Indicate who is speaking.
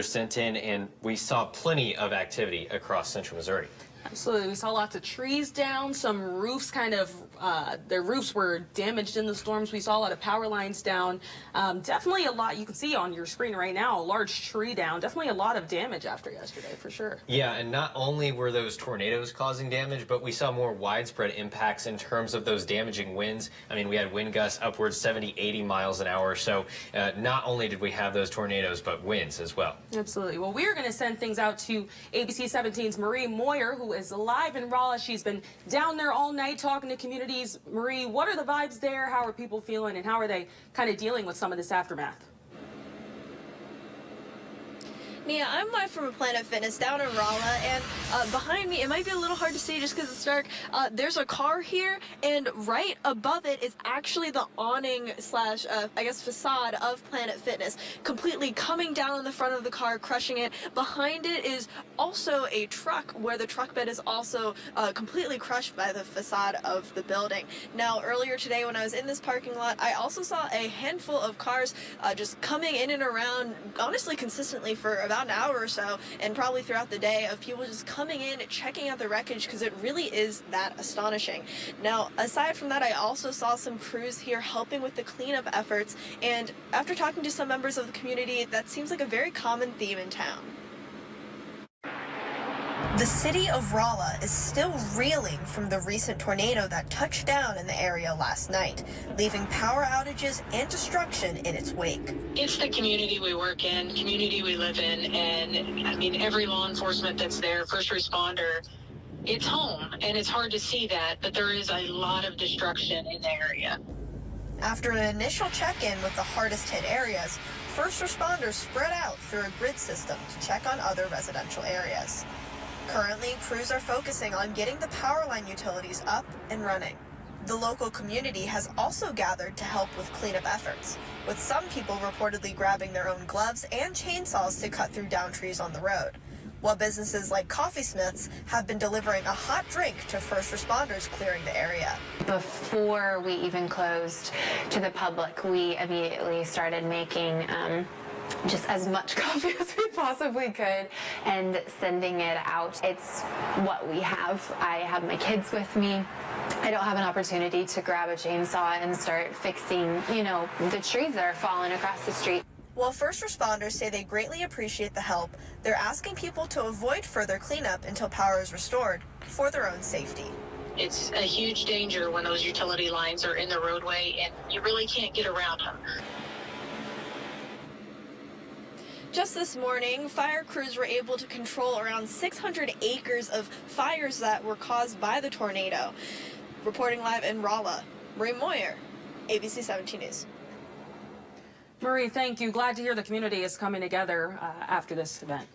Speaker 1: Sent in, and we saw plenty of activity across central Missouri.
Speaker 2: Absolutely. We saw lots of trees down, some roofs their roofs were damaged in the storms. We saw a lot of power lines down. Definitely a lot. You can see on your screen right now, a large tree down. Definitely a lot of damage after yesterday, for sure.
Speaker 1: Yeah, and not only were those tornadoes causing damage, but we saw more widespread impacts in terms of those damaging winds. I mean, we had wind gusts upwards 70, 80 miles an hour. So not only did we have those tornadoes, but winds as well.
Speaker 2: Absolutely. Well, we are going to send things out to ABC 17's Marie Moyer, who is live in Rolla. She's been down there all night talking to communities. Marie, what are the vibes there? How are people feeling, and how are they kind of dealing with some of this aftermath?
Speaker 3: Nia, I'm live from Planet Fitness down in Rolla, and behind me, it might be a little hard to see just because it's dark, there's a car here, and right above it is actually the awning slash, I guess, facade of Planet Fitness, completely coming down on the front of the car, crushing it. Behind it is also a truck, where the truck bed is also completely crushed by the facade of the building. Now, earlier today when I was in this parking lot, I also saw a handful of cars just coming in and around, honestly consistently for about an hour or so, and probably throughout the day, of people just coming in, checking out the wreckage, because it really is that astonishing. Now, aside from that, I also saw some crews here helping with the cleanup efforts, and after talking to some members of the community, that seems like a very common theme in town. The city of Rolla is still reeling from the recent tornado that touched down in the area last night, leaving power outages and destruction in its wake.
Speaker 4: It's the community we work in, community we live in, and I mean, every law enforcement that's there, first responder, it's home, and it's hard to see that, but there is a lot of destruction in the area.
Speaker 3: After an initial check-in with the hardest hit areas, first responders spread out through a grid system to check on other residential areas. Currently, crews are focusing on getting the power line utilities up and running. The local community has also gathered to help with cleanup efforts, with some people reportedly grabbing their own gloves and chainsaws to cut through down trees on the road, while businesses like Coffee Smiths have been delivering a hot drink to first responders clearing the area.
Speaker 5: Before we even closed to the public, we immediately started making just as much coffee as we possibly could and sending it out. It's what we have. I have my kids with me. I don't have an opportunity to grab a chainsaw and start fixing, the trees that are falling across the street.
Speaker 3: While first responders say they greatly appreciate the help, they're asking people to avoid further cleanup until power is restored for their own safety.
Speaker 4: It's a huge danger when those utility lines are in the roadway and you really can't get around them.
Speaker 3: Just this morning, fire crews were able to control around 600 acres of fires that were caused by the tornado. Reporting live in Rolla, Marie Moyer, ABC 17 News.
Speaker 2: Marie, thank you. Glad to hear the community is coming together after this event.